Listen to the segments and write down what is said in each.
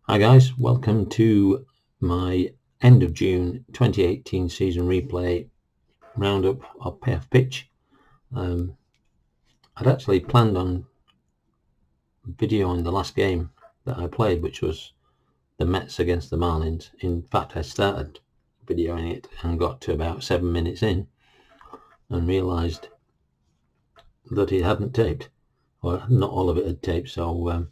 Hi guys, welcome to my end of June 2018 season replay roundup of Payoff Pitch. I'd actually planned on videoing the last game that I played, which was the Mets against the Marlins. In fact, I started videoing it and got to about 7 minutes in and realised that it hadn't taped, or not all of it had taped, so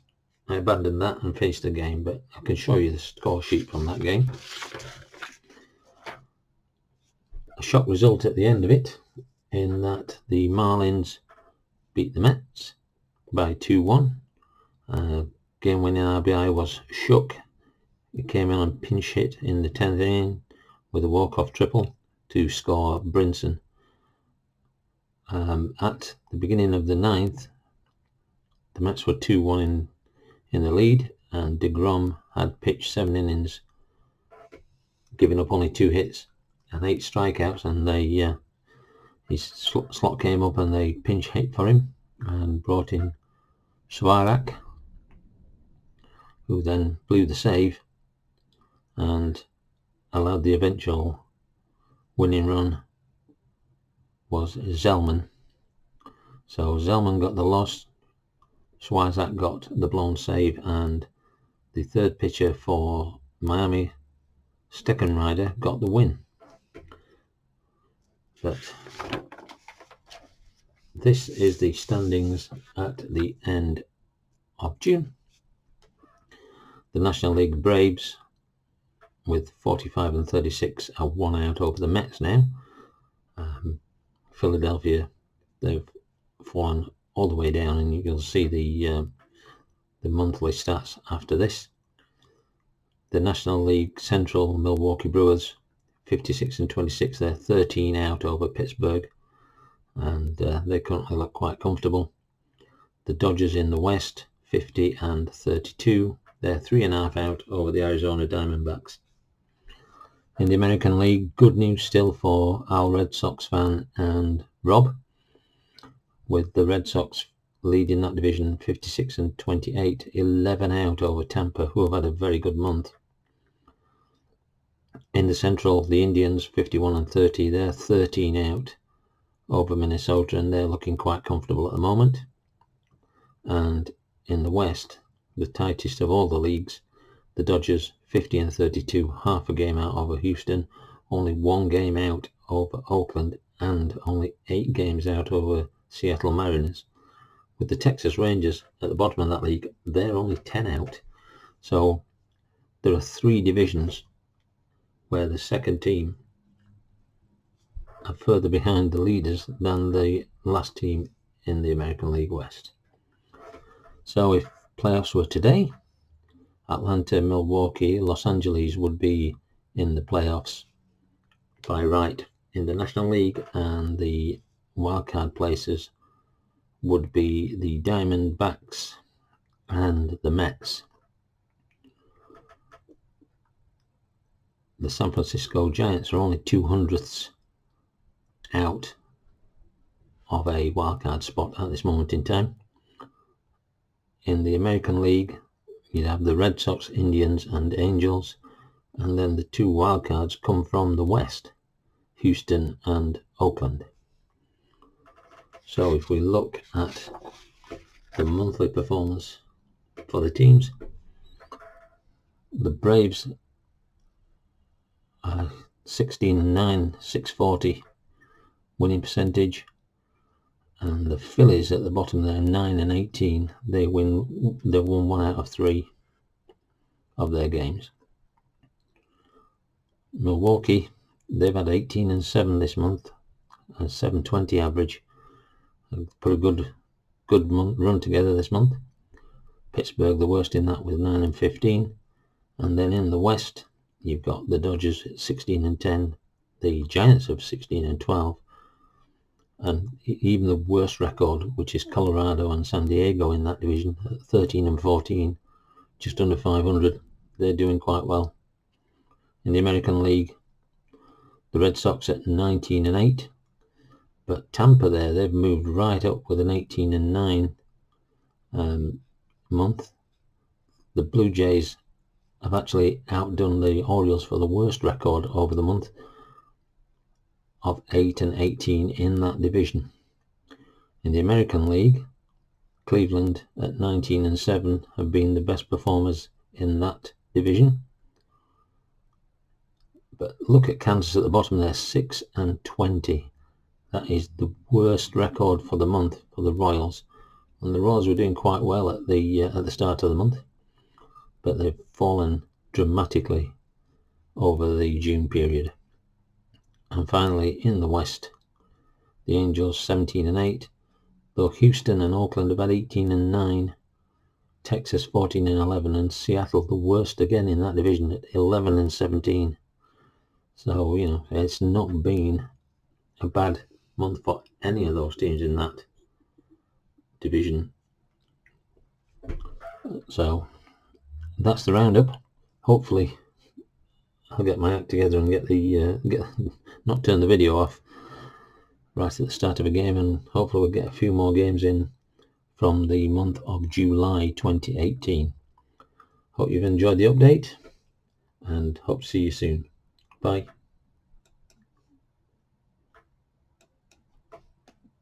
I abandoned that and finished the game, but I can show you the score sheet from that game. A shock result at the end of it, in that the Marlins beat the Mets by 2-1. Game-winning RBI was Shook. It came in on pinch hit in the 10th inning with a walk-off triple to score Brinson. At the beginning of the 9th, the Mets were 2-1 in the lead, and DeGrom had pitched 7 innings, giving up only 2 hits and 8 strikeouts, and his slot came up and they pinch hit for him and brought in Swarak, who then blew the save and allowed the eventual winning run was Zellman. So Zellman got the loss, Swarak got the blown save, and the third pitcher for Miami, Steckenrider, got the win. But this is the standings at the end of June. The National League Braves, with 45 and 36, are 1 out over the Mets now. Philadelphia, they've fallen all the way down, and you'll see the monthly stats after this. The National League Central, Milwaukee Brewers, 56 and 26, they're 13 out over Pittsburgh, and they currently look quite comfortable. The Dodgers in the West, 50 and 32, they're 3.5 out over the Arizona Diamondbacks. In the American League, good news still for our Red Sox fan and Rob, with the Red Sox leading that division 56 and 28, 11 out over Tampa, who have had a very good month. In the Central, the Indians 51 and 30, they're 13 out over Minnesota, and they're looking quite comfortable at the moment. And in the West, the tightest of all the leagues, the Dodgers 50 and 32, half a game out over Houston, only 1 game out over Oakland, and only 8 games out over Seattle Mariners. With the Texas Rangers at the bottom of that league, they're only 10 out. So there are 3 divisions where the second team are further behind the leaders than the last team in the American League West. So if playoffs were today, Atlanta, Milwaukee, Los Angeles would be in the playoffs by right in the National League, and the wildcard places would be the Diamondbacks and the Mets. The San Francisco Giants are only 2/100ths out of a wildcard spot at this moment in time. In the American League, you'd have the Red Sox, Indians and Angels, and then the 2 wildcards come from the West, Houston and Oakland. So if we look at the monthly performance for the teams, the Braves are 16 and 9, 640 winning percentage, and the Phillies at the bottom there, 9 and 18, they've won 1 out of 3 of their games. Milwaukee, they've had 18 and 7 this month, a 720 average. Put a good run together this month. Pittsburgh, the worst in that, with 9 and 15. And then in the West, you've got the Dodgers at 16 and 10, the Giants of 16 and 12, and even the worst record, which is Colorado and San Diego in that division, at 13 and 14, just under 500. They're doing quite well. In the American League, the Red Sox at 19 and 8, but Tampa there, they've moved right up with an 18 and 9 month. The Blue Jays have actually outdone the Orioles for the worst record over the month of 8-18 in that division. In the American League, Cleveland at 19-7 have been the best performers in that division. But look at Kansas at the bottom there, 6-20. That is the worst record for the month for the Royals. And the Royals were doing quite well at the start of the month, but they've fallen dramatically over the June period. And finally, in the West, the Angels 17-8, though Houston and Oakland have had 18-9, Texas 14-11, and Seattle the worst again in that division at 11-17. So, you know, it's not been a bad month for any of those teams in that division. So that's the roundup. Hopefully I'll get my act together and not turn the video off right at the start of a game, and hopefully we'll get a few more games in from the month of July 2018. Hope you've enjoyed the update and hope to see you soon. Bye.